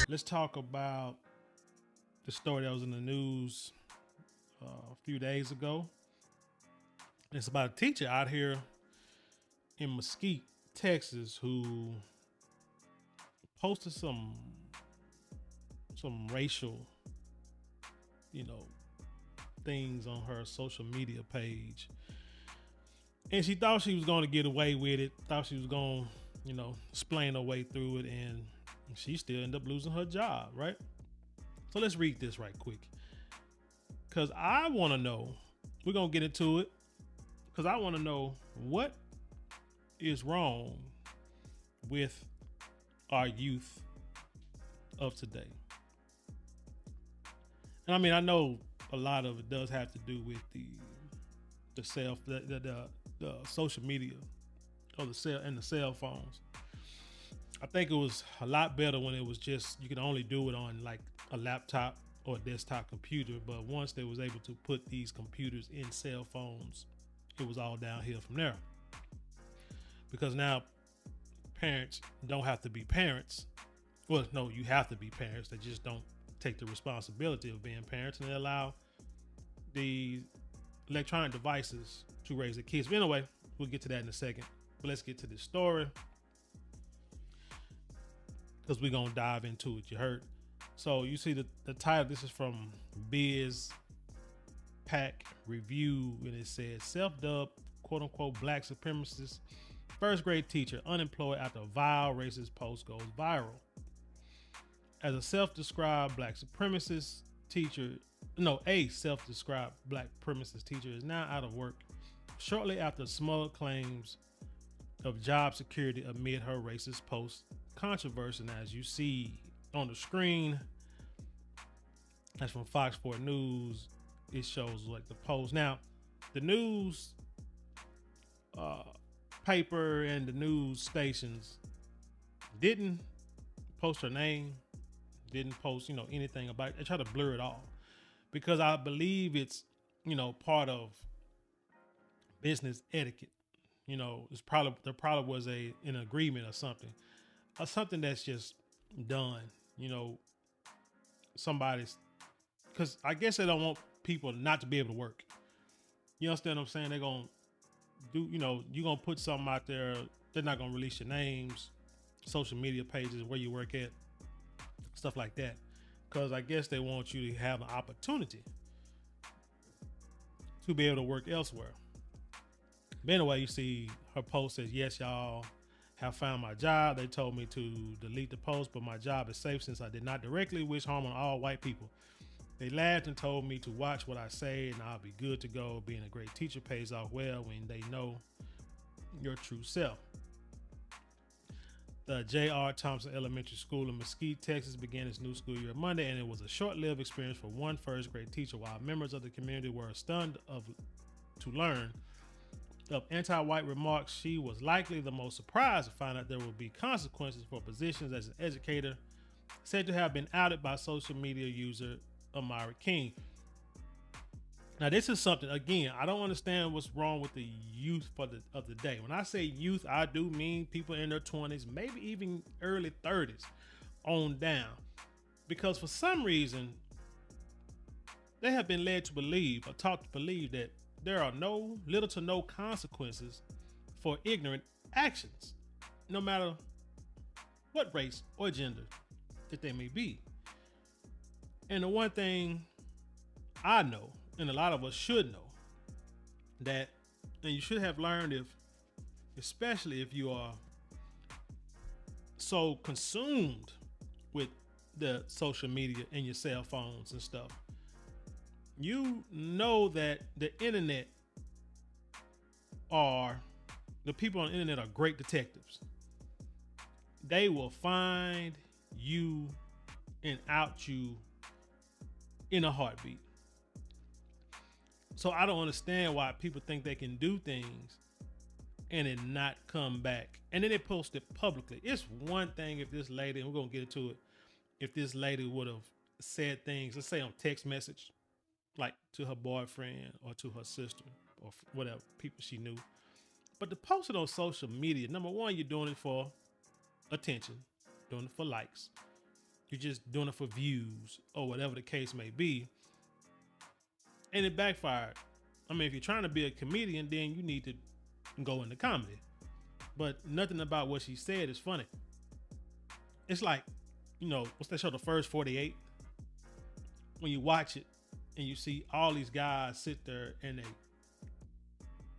Let's talk about the story that was in the news a few days ago. It's about a teacher out here in Mesquite, Texas, who posted some racial, you know, things on her social media page. And she thought she was going to get away with it, thought she was going to, explain her way through it, and she still ended up losing her job, right? So let's read this right quick. Because I want to know, we're going to get into it, because I want to know what is wrong with our youth of today. And I mean, I know a lot of it does have to do with the social media or the cell phones. I think it was a lot better when it was just, you could only do it on like a laptop or a desktop computer. But once they was able to put these computers in cell phones, it was all downhill from there. Because now parents don't have to be parents. Well, no, you have to be parents. They just don't take the responsibility of being parents, and they allow the electronic devices to raise the kids. But anyway, we'll get to that in a second. But let's get to this story, because we're going to dive into it. You heard. So you see the title, this is from Biz Pack Review, and it says self-dubbed quote unquote black supremacist first grade teacher unemployed after a vile racist post goes viral. As a self-described black supremacist teacher, a self-described black supremacist teacher is now out of work shortly after smug claims of job security amid her racist post controversy. And as you see on the screen, that's from Fox 4 News. It shows like the post. Now, the news paper and the news stations didn't post her name, didn't post, anything about it. They try to blur it all because I believe it's, part of business etiquette. There probably was an agreement or something that's just done, somebody's, because I guess they don't want people not to be able to work. You understand what I'm saying? They're going to do, you're going to put something out there. They're not going to release your names, social media pages, where you work at, stuff like that. Because I guess they want you to have an opportunity to be able to work elsewhere. But anyway, you see her post says, yes, y'all have found my job. They told me to delete the post, but my job is safe since I did not directly wish harm on all white people. They laughed and told me to watch what I say and I'll be good to go. Being a great teacher pays off well when they know your true self. The J.R. Thompson Elementary School in Mesquite, Texas began its new school year Monday, and it was a short-lived experience for one first grade teacher. While members of the community were stunned to learn of anti-white remarks, she was likely the most surprised to find out there would be consequences for positions as an educator, said to have been outed by social media user Amari King. Now, this is something, again, I don't understand what's wrong with the youth of the day. When I say youth, I do mean people in their 20s, maybe even early 30s on down. Because for some reason, they have been led to believe or taught to believe that there are little to no consequences for ignorant actions, no matter what race or gender that they may be. And the one thing I know, and a lot of us should know, that, and you should have learned, especially if you are so consumed with the social media and your cell phones and stuff, you know that the people on the internet are great detectives. They will find you and out you in a heartbeat. So I don't understand why people think they can do things and it not come back. And then they post it publicly. It's one thing if this lady, and we're going to get into it, if this lady would have said things, let's say on text message, like to her boyfriend or to her sister or whatever, people she knew. But to post it on social media, number one, you're doing it for attention, doing it for likes. You're just doing it for views or whatever the case may be. And it backfired. I mean, if you're trying to be a comedian, then you need to go into comedy. But nothing about what she said is funny. It's like, what's that show, The First 48? When you watch it and you see all these guys sit there and they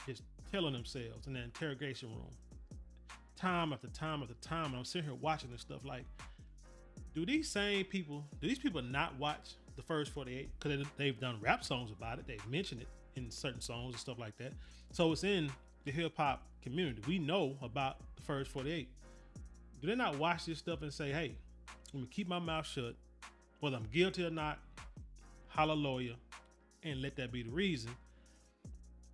just telling themselves in the interrogation room, time after time after time. And I'm sitting here watching this stuff like, do these people not watch The First 48? Because they've done rap songs about it. They've mentioned it in certain songs and stuff like that. So it's in the hip hop community. We know about The First 48. Do they not watch this stuff and say, hey, I'm gonna keep my mouth shut, whether I'm guilty or not, holla lawyer, and let that be the reason?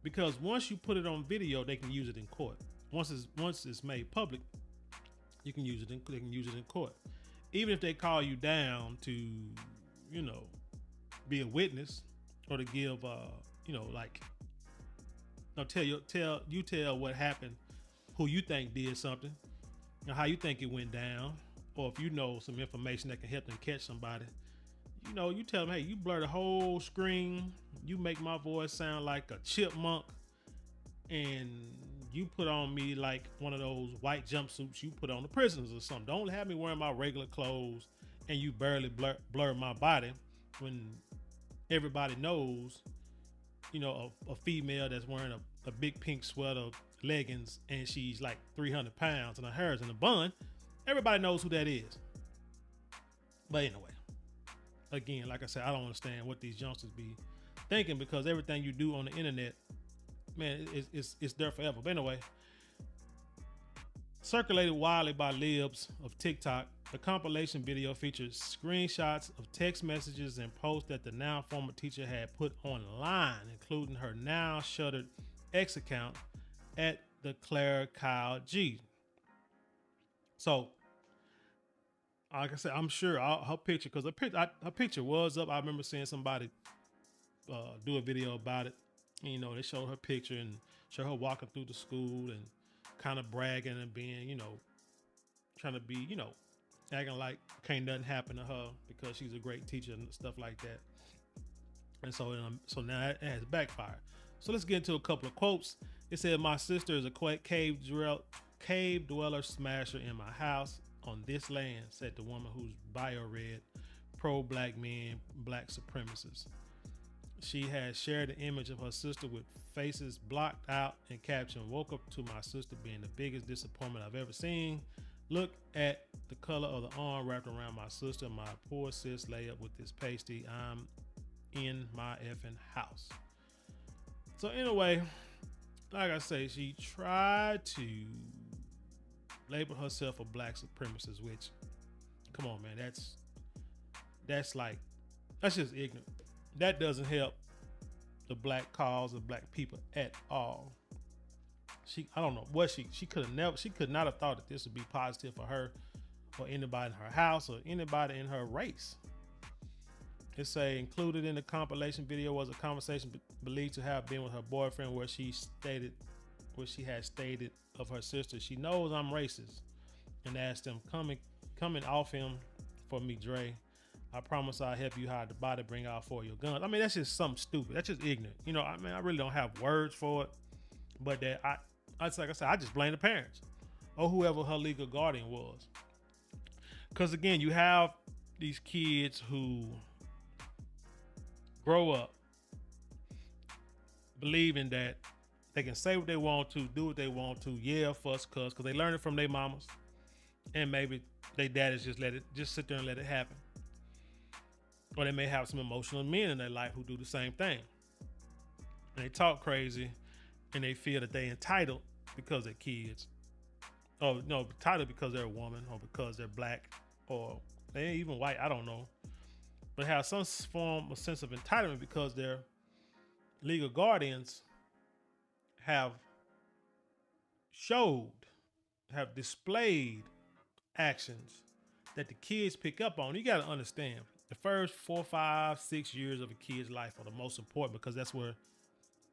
Because once you put it on video, they can use it in court. Once it's made public, they can use it in court. Even if they call you down to, be a witness or to give, tell what happened, who you think did something, and how you think it went down, or if you know some information that can help them catch somebody. You tell them, hey, you blur the whole screen, you make my voice sound like a chipmunk, and you put on me like one of those white jumpsuits you put on the prisoners or something. Don't have me wearing my regular clothes and you barely blur my body when everybody knows, a female that's wearing a big pink sweater, leggings, and she's like 300 pounds and her hair is in a bun. Everybody knows who that is. But anyway, again, like I said, I don't understand what these youngsters be thinking, because everything you do on the internet, man, it's there forever. But anyway, circulated widely by libs of TikTok, the compilation video features screenshots of text messages and posts that the now former teacher had put online, including her now shuttered X account at the Claire Kyle G. So, like I said, I'm sure her picture, because her picture was up. I remember seeing somebody do a video about it. And, they showed her picture and showed her walking through the school and kind of bragging and being, trying to be, acting like can't nothing happen to her because she's a great teacher and stuff like that. And so now it has backfired. So let's get into a couple of quotes. It said, "My sister is a cave dweller smasher in my house on this land," said the woman whose bio read, "Pro-black men, black supremacists." She has shared an image of her sister with faces blocked out and captioned, "Woke up to my sister being the biggest disappointment I've ever seen. Look at the color of the arm wrapped around my sister. My poor sis lay up with this pasty. I'm in my effing house." So anyway, like I say, she tried to label herself a black supremacist, which, come on, man, that's just ignorant. That doesn't help the black cause of black people at all. I don't know what she could not have thought that this would be positive for her or anybody in her house or anybody in her race. It say, included in the compilation video was a conversation believed to have been with her boyfriend, where she had stated of her sister, "She knows I'm racist," and asked him, coming off him for me, Dre. "I promise I'll help you hide the body, bring out 4 of your guns." I mean, that's just something stupid. That's just ignorant. I really don't have words for it. But that like I said, I just blame the parents or whoever her legal guardian was. Because again, you have these kids who grow up believing that they can say what they want to, do what they want to, yell, fuss, cuss, because they learn it from their mamas, and maybe their daddies just sit there and let it happen. Or they may have some emotional men in their life who do the same thing. And they talk crazy and they feel that they're entitled because they're kids. Or entitled because they're a woman or because they're black or they ain't even white, I don't know. But have some form of sense of entitlement because their legal guardians have displayed actions that the kids pick up on. You got to understand, the first 4, 5, 6 years of a kid's life are the most important, because that's where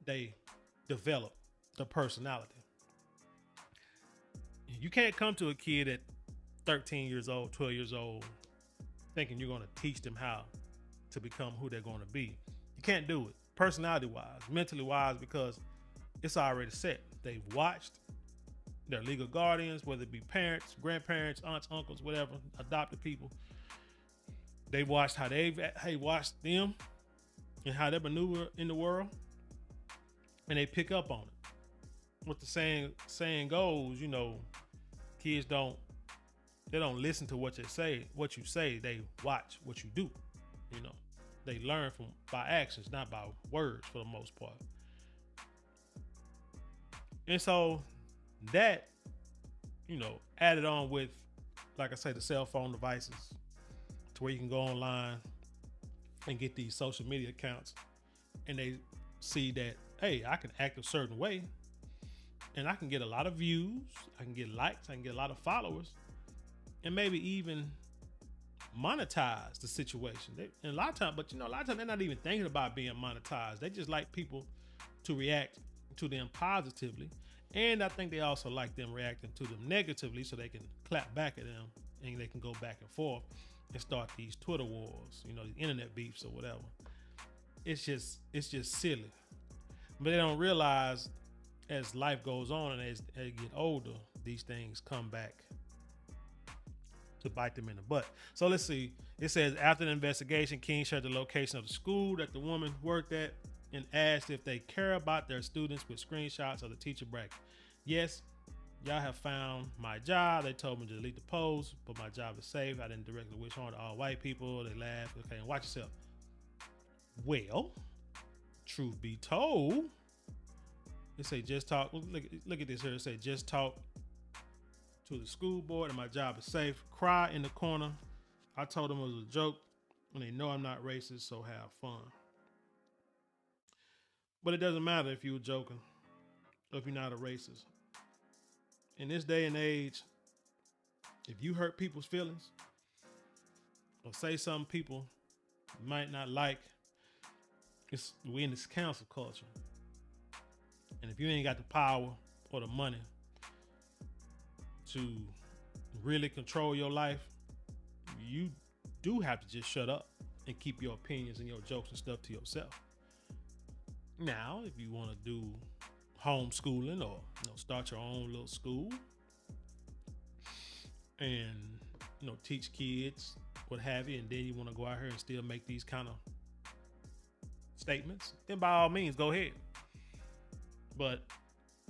they develop the personality. You can't come to a kid at 13 years old, 12 years old, thinking you're going to teach them how to become who they're going to be. You can't do it personality wise, mentally wise, because it's already set. They've watched their legal guardians, whether it be parents, grandparents, aunts, uncles, whatever, adopted people. They watched how they watched them and how they maneuver in the world, and they pick up on it. What the saying goes, you know, kids don't listen to what you say. They watch what you do. You know, they learn by actions, not by words for the most part. And so that, you know, added on with, like I say, the cell phone devices, to where you can go online and get these social media accounts, and they see that, hey, I can act a certain way and I can get a lot of views, I can get likes, I can get a lot of followers, and maybe even monetize the situation. And a lot of times they're not even thinking about being monetized. They just like people to react to them positively. And I think they also like them reacting to them negatively, so they can clap back at them and they can go back and forth and start these Twitter wars, you know, these internet beefs or whatever. It's just silly. But they don't realize, as life goes on and as they get older, these things come back to bite them in the butt. So let's see. It says, after the investigation, King shared the location of the school that the woman worked at and asked if they care about their students with screenshots of the teacher bracket. Yes, y'all have found my job. They told me to delete the post, but my job is safe. I didn't directly wish harm to all white people. They laughed. Okay, and watch yourself. Well, truth be told, it say just talk. Look at this here. It say just talk to the school board and my job is safe. Cry in the corner. I told them it was a joke, and they know I'm not racist, so have fun. But it doesn't matter if you were joking or if you're not a racist. In this day and age, if you hurt people's feelings or say something people might not like, we in this cancel culture. And if you ain't got the power or the money to really control your life, you do have to just shut up and keep your opinions and your jokes and stuff to yourself. Now, if you want to do homeschooling or, you know, start your own little school and, you know, teach kids, what have you, and then you want to go out here and still make these kind of statements, then by all means, go ahead. But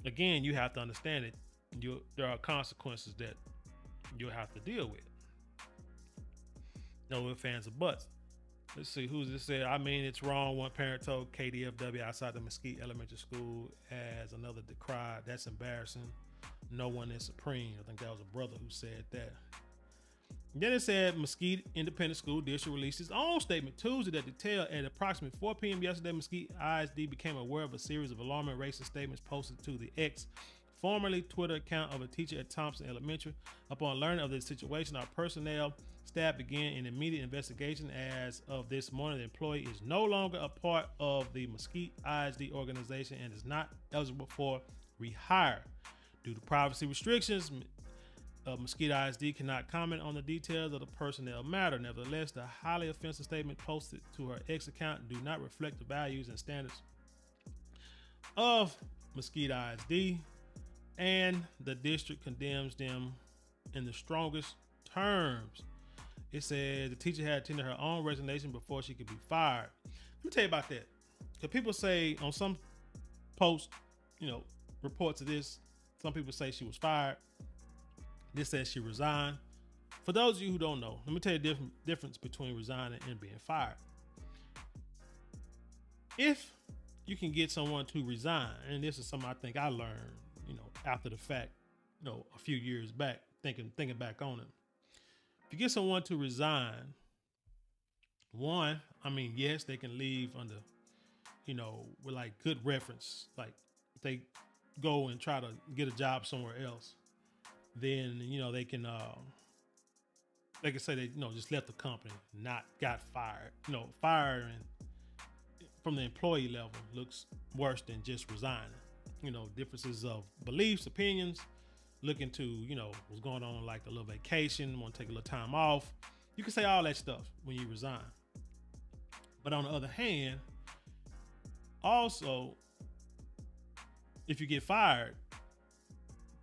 again, you have to understand it. There are consequences that you'll have to deal with. No ifs, ands, or buts. Let's see, who's this said? I mean, it's wrong. One parent told KDFW outside the Mesquite Elementary School as another decried. That's embarrassing. No one is supreme. I think that was a brother who said that. Then it said Mesquite Independent School District released its own statement Tuesday that detailed at approximately 4 p.m. yesterday, Mesquite ISD became aware of a series of alarming racist statements posted to the X, formerly Twitter account of a teacher at Thompson Elementary. Upon learning of the situation, our personnel staff began an immediate investigation. As of this morning, the employee is no longer a part of the Mesquite ISD organization and is not eligible for rehire. Due to privacy restrictions, Mesquite ISD cannot comment on the details of the personnel matter. Nevertheless, the highly offensive statement posted to her X account do not reflect the values and standards of Mesquite ISD, and the district condemns them in the strongest terms. It said the teacher had attended her own resignation before she could be fired. Let me tell you about that. Because people say on some posts, you know, reports of this, some people say she was fired. This says she resigned. For those of you who don't know, let me tell you the difference between resigning and being fired. If you can get someone to resign, and this is something I think I learned, you know, after the fact, you know, a few years back, thinking back on it. If you get someone to resign, one, I mean, yes, they can leave under, you know, with like good reference. Like if they go and try to get a job somewhere else, then, you know, they can say they, you know, just left the company, not got fired. You know, firing from the employee level looks worse than just resigning. You know, differences of beliefs, opinions, looking to, you know, what's going on, like a little vacation, want to take a little time off, You can say all that stuff when you resign. But on the other hand, also, if you get fired,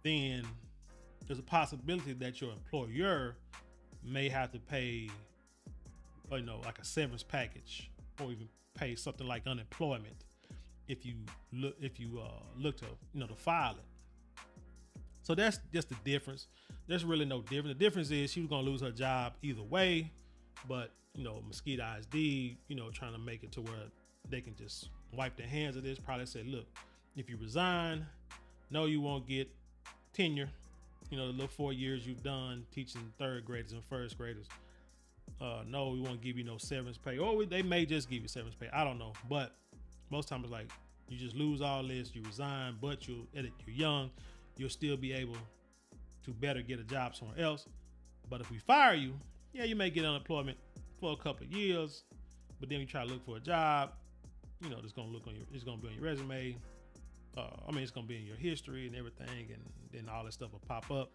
then there's a possibility that your employer may have to pay, like a severance package, or even pay something like unemployment if you look to to file it. So that's just the difference. There's really no difference. The difference is she was gonna lose her job either way, but Mosquito ISD, trying to make it to where they can just wipe their hands of this. Probably said, look, if you resign, no, you won't get tenure. The little 4 years you've done teaching third graders and first graders. No, we won't give you no severance pay. Or they may just give you severance pay. I don't know. But most times it's like you just lose all this, you resign, but you're young, you'll still be able to better get a job somewhere else. But if we fire you, yeah, you may get unemployment for a couple of years, but then you try to look for a job, it's gonna be on your resume. It's gonna be in your history and everything, and then all this stuff will pop up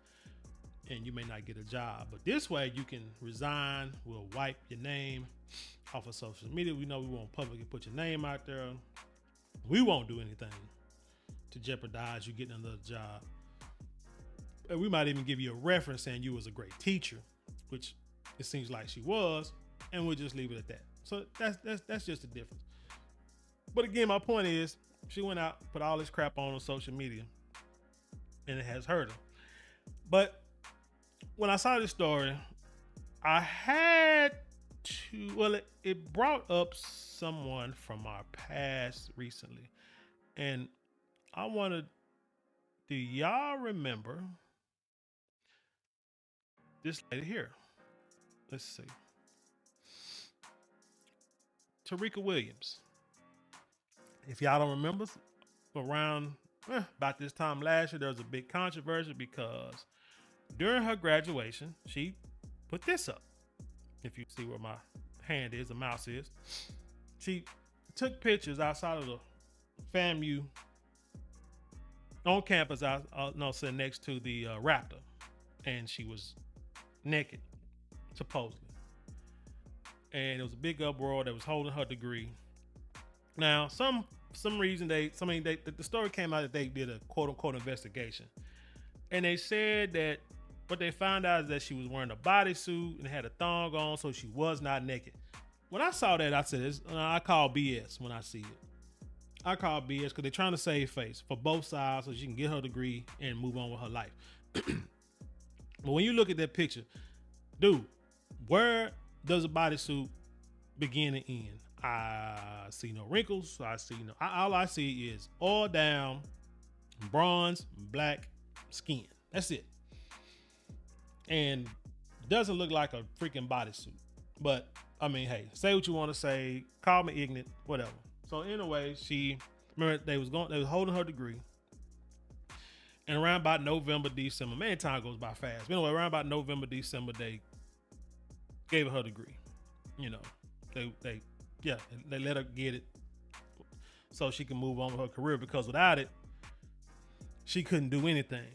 and you may not get a job. But this way you can resign. We'll wipe your name off of social media. We know we won't publicly put your name out there. We won't do anything to jeopardize you getting another job. And we might even give you a reference saying you was a great teacher, which it seems like she was, and we'll just leave it at that. So that's just the difference. But again, my point is, she went out, put all this crap on social media, and it has hurt her. But when I saw this story, I had to, it brought up someone from our past recently. And I wanted, do y'all remember this lady here? Let's see. Tarika Williams. If y'all don't remember, around about this time last year, there was a big controversy because during her graduation, she put this up. If you see where my hand is, the mouse is, she took pictures outside of the FAMU on campus, sitting next to the Raptor, and she was naked, supposedly. And it was a big uproar that was holding her degree. Now, some reason the story came out that they did a quote unquote investigation, and they said that what they found out is that she was wearing a bodysuit and had a thong on, so she was not naked. When I saw that, I said, I call BS when I see it. I call BS because they're trying to save face for both sides so she can get her degree and move on with her life. But when you look at that picture, dude, where does a bodysuit begin and end? I see no wrinkles. All I see is all down, bronze, black skin. That's it. And doesn't look like a freaking bodysuit. But hey, say what you want to say. Call me ignorant, whatever. So anyway, they was holding her degree. And around about November, December, man, time goes by fast. But anyway, around about November, December, they gave her degree. They let her get it so she can move on with her career, because without it, she couldn't do anything.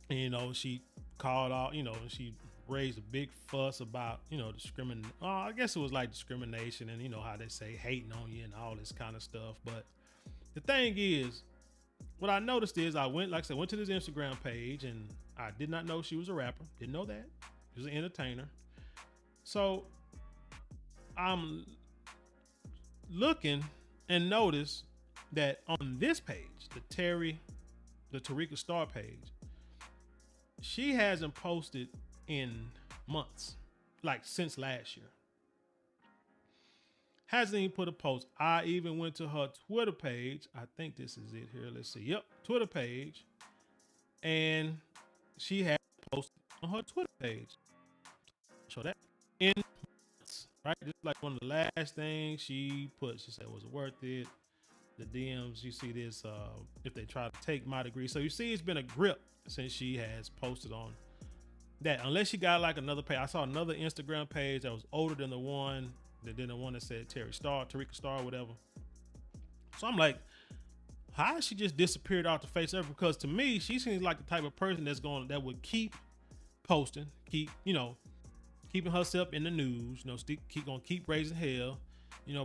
And, she called out, she raised a big fuss about, discrimination. I guess it was like discrimination and, how they say hating on you and all this kind of stuff. But the thing is, what I noticed is I went to this Instagram page, and I did not know she was a rapper. Didn't know that. She was an entertainer. So I'm looking and notice that on this page, the Tarika Star page, she hasn't posted in months, like since last year. Hasn't even put a post. I even went to her Twitter page. I think this is it here. Let's see. Yep, Twitter page. And she had posted on her Twitter page. Show that in months, right? This is like one of the last things she put. She said, was it worth it? The DMs, you see this, if they try to take my degree. So you see it's been a grip since she has posted on that. Unless she got like another page. I saw another Instagram page that was older than the one that said Tarika Star, whatever. So I'm like, how has she just disappeared off the face of it? Because to me, she seems like the type of person that would keep posting, keep, keeping herself in the news, keep raising hell,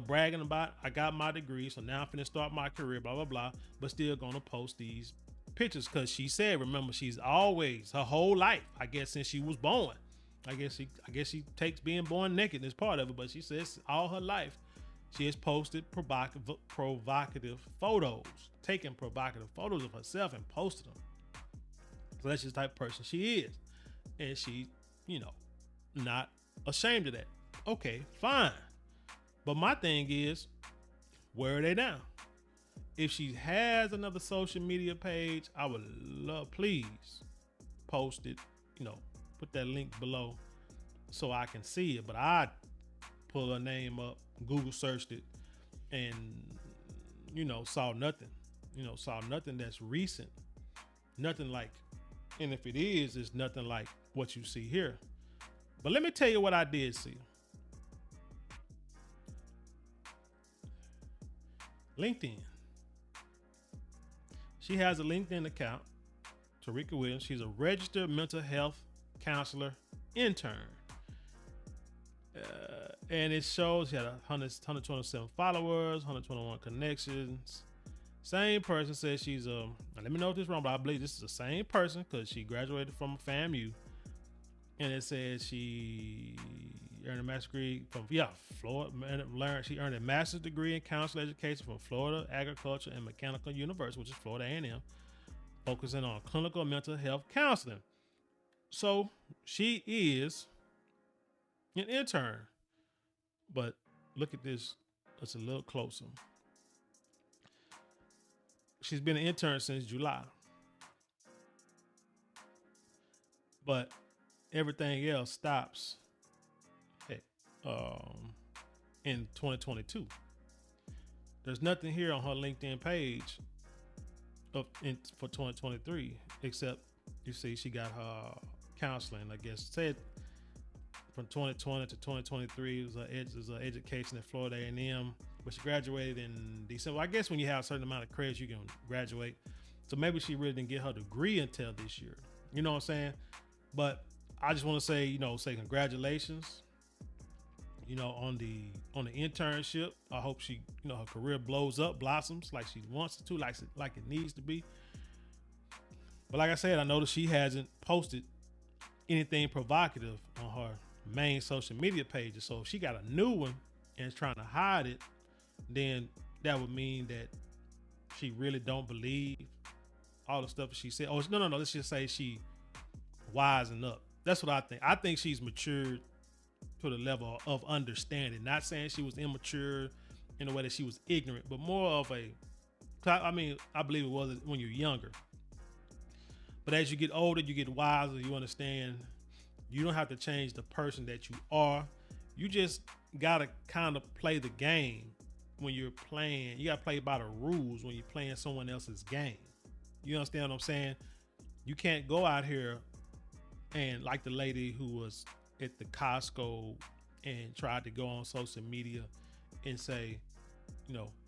bragging about I got my degree, so now I'm finna start my career, blah blah blah, but still gonna post these pictures because she said, remember, she's always her whole life, I guess since she was born. I guess she takes being born naked as part of it, but she says all her life she has posted provocative photos, taking provocative photos of herself and posted them. So that's just the type of person she is. And she, not ashamed of that. Okay, fine. But my thing is, where are they now? If she has another social media page, I would love, please post it, put that link below so I can see it. But I pull her name up, Google searched it, and, saw nothing. Saw nothing that's recent. Nothing like, and if it is, it's nothing like what you see here. But let me tell you what I did see. LinkedIn. She has a LinkedIn account, Tarika Williams. She's a registered mental health counselor intern. And it shows she had 127 followers, 121 connections. Same person says she's let me know if this is wrong, but I believe this is the same person because she graduated from FAMU. And it says she earned a master's degree from Florida. She earned a master's degree in counseling education from Florida Agriculture and Mechanical University, which is Florida A&M, focusing on clinical mental health counseling. So she is an intern, but look at this. It's a little closer. She's been an intern since July, but everything else stops in 2022. There's nothing here on her LinkedIn page for 2023 except you see she got her counseling. I guess said from 2020 to 2023 was her education at Florida A&M, but she graduated in December. I guess when you have a certain amount of credits, you can graduate. So maybe she really didn't get her degree until this year. You know what I'm saying? But I just want to say, say congratulations, on the internship. I hope she, her career blows up, blossoms like she wants it to, like it needs to be. But like I said, I noticed she hasn't posted anything provocative on her main social media pages. So if she got a new one and is trying to hide it, then that would mean that she really don't believe all the stuff that she said. Oh, no. Let's just say she wising up. That's what I think. I think she's matured to the level of understanding. Not saying she was immature in the way that she was ignorant, but more of I believe it was when you're younger. But as you get older, you get wiser, you understand you don't have to change the person that you are. You just gotta kind of play the game when you're playing. You gotta play by the rules when you're playing someone else's game. You understand what I'm saying? You can't go out here and like the lady who was at the Costco and tried to go on social media and say,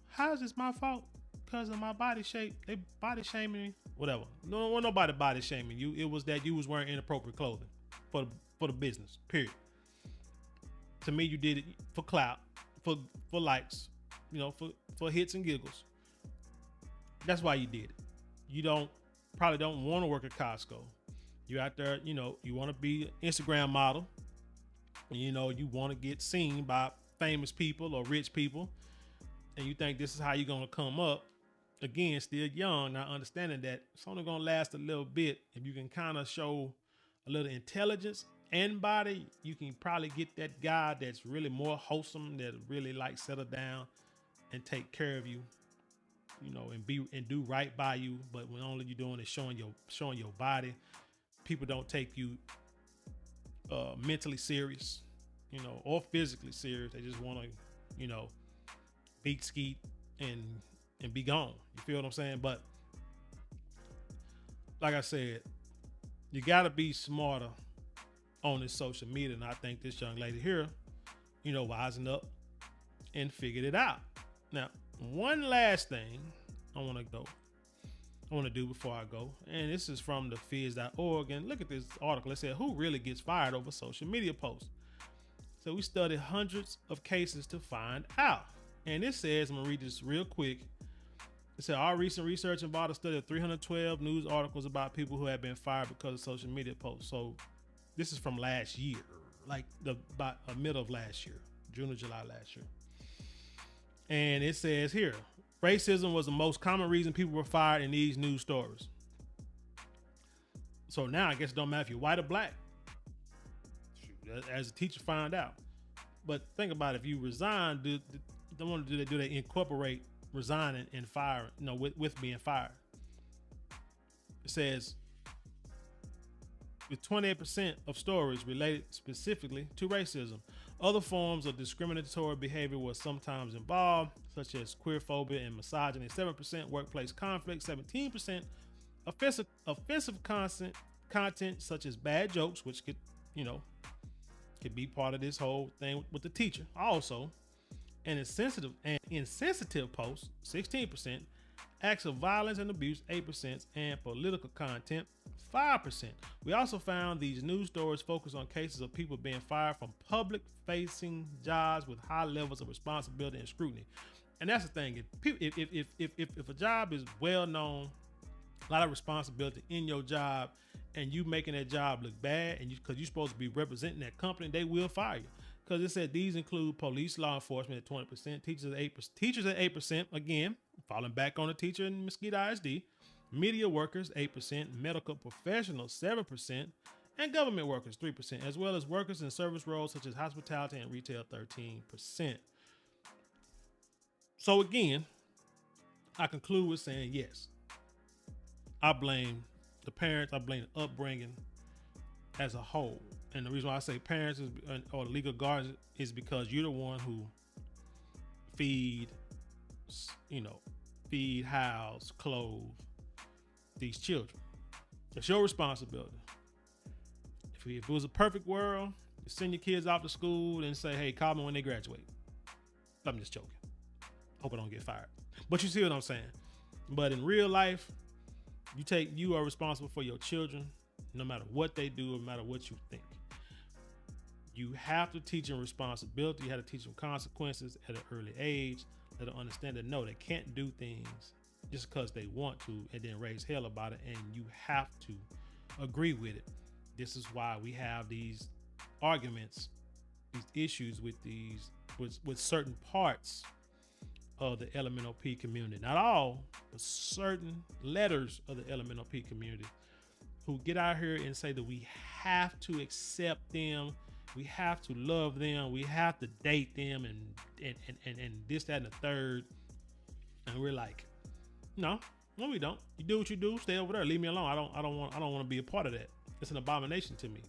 how is this my fault? Because of my body shape. They body shaming me. Whatever. No, nobody body shaming you. It was that you was wearing inappropriate clothing for the business. Period. To me, you did it for clout, for likes, for hits and giggles. That's why you did it. You probably don't want to work at Costco. You're out there, you want to be an Instagram model. You want to get seen by famous people or rich people. And you think this is how you're going to come up. Again, still young, not understanding that it's only going to last a little bit. If you can kind of show a little intelligence and body, you can probably get that guy that's really more wholesome, that really settle down and take care of you, and do right by you. But when all you're doing is showing your body, people don't take you mentally serious, or physically serious. They just want to, beat skeet and be gone. You feel what I'm saying? But like I said, you got to be smarter on this social media. And I think this young lady here, wising up and figured it out. Now, one last thing I want I want to do before I go. And this is from the fears.org. And look at this article. It said, who really gets fired over social media posts? So we studied hundreds of cases to find out. And it says, I'm going to read this real quick. It said, our recent research involved a study of 312 news articles about people who have been fired because of social media posts. So this is from last year, like about the middle of last year, June or July last year. And it says here, racism was the most common reason people were fired in these news stories. So now I guess it don't matter if you're white or black. Shoot, as a teacher found out. But think about it, if you resign, do they incorporate resigning and firing, with being fired? It says with 28% of stories related specifically to racism. Other forms of discriminatory behavior were sometimes involved, such as queerphobia and misogyny. 7% workplace conflict, 17% offensive content such as bad jokes, which could be part of this whole thing with the teacher. Also, and insensitive posts, 16%, acts of violence and abuse, 8%, and political content, 5%. We also found these news stories focus on cases of people being fired from public-facing jobs with high levels of responsibility and scrutiny. And that's the thing. If a job is well known, a lot of responsibility in your job, and you making that job look bad, and because you're supposed to be representing that company, they will fire you. Because it said these include police, law enforcement at 20%, teachers at 8%, again, falling back on the teacher in Mesquite ISD, media workers 8%, medical professionals 7%, and government workers 3%, as well as workers in service roles such as hospitality and retail 13%. So again, I conclude with saying yes, I blame the parents, I blame the upbringing as a whole. And the reason why I say parents or the legal guardians is because you're the one who feed, house, clothe these children. It's your responsibility. If it was a perfect world, you send your kids off to school and say, hey, call me when they graduate. I'm just joking. Hope I don't get fired. But you see what I'm saying? But in real life, you are responsible for your children, no matter what they do, no matter what you think. You have to teach them responsibility. You have to teach them consequences at an early age. Let them understand that no, they can't do things just because they want to and then raise hell about it. And you have to agree with it. This is why we have these arguments, these issues with certain parts of the LMNOP community. Not all, but certain letters of the LMNOP community who get out here and say that we have to accept them. We have to love them. We have to date them and this, that, and the third. And we're like, no, we don't. You do what you do. Stay over there. Leave me alone. I don't want to be a part of that. It's an abomination to me.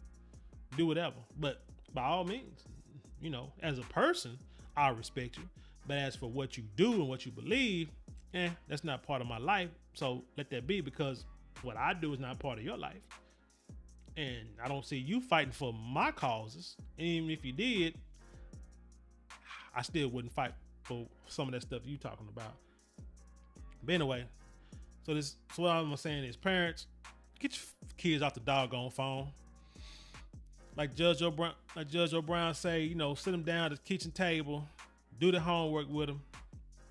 Do whatever. But by all means, as a person, I respect you. But as for what you do and what you believe, that's not part of my life. So let that be, because what I do is not part of your life. And I don't see you fighting for my causes. And even if you did, I still wouldn't fight for some of that stuff you talking about. But anyway, so what I'm saying is, parents, get your kids off the doggone phone. Like Judge O'Brien say, sit them down at the kitchen table, do the homework with them,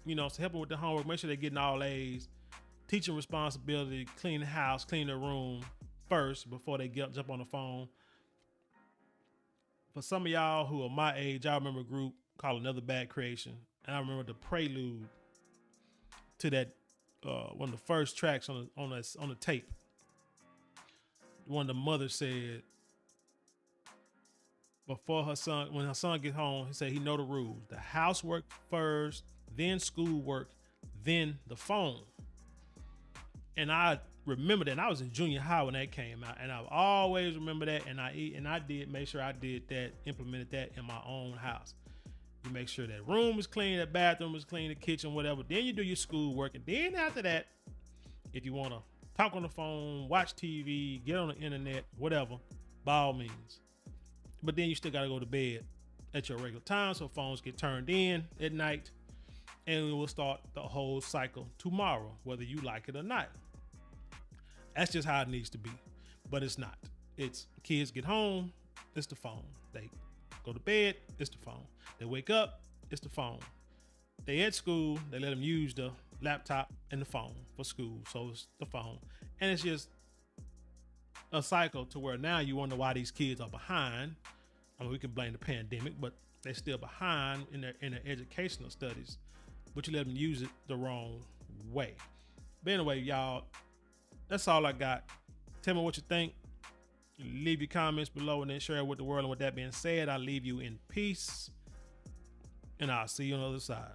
so help them with the homework, make sure they're getting all A's, teach them responsibility, clean the house, clean their room first before they jump on the phone. For some of y'all who are my age, I remember a group called Another Bad Creation, and I remember the prelude to that one of the first tracks on the tape. One of the mothers said, when her son gets home, he said he know the rules: the housework first, then schoolwork, then the phone. And I remember that, and I was in junior high when that came out, and I've always remember that, and I did make sure I did that, implemented that in my own house. You make sure that room is clean, that bathroom is clean, the kitchen, whatever. Then you do your schoolwork, and then after that, if you want to talk on the phone, watch TV, get on the internet, whatever, by all means. But then you still got to go to bed at your regular time, so phones get turned in at night, and we will start the whole cycle tomorrow, whether you like it or not. That's just how it needs to be. But it's not. It's kids get home, it's the phone. They go to bed, it's the phone. They wake up, it's the phone. They at school, they let them use the laptop and the phone for school. So it's the phone. And it's just a cycle to where now you wonder why these kids are behind. I mean, we can blame the pandemic, but they're still behind in their educational studies, but you let them use it the wrong way. But anyway, y'all, that's all I got. Tell me what you think. Leave your comments below and then share it with the world. And with that being said, I'll leave you in peace, and I'll see you on the other side.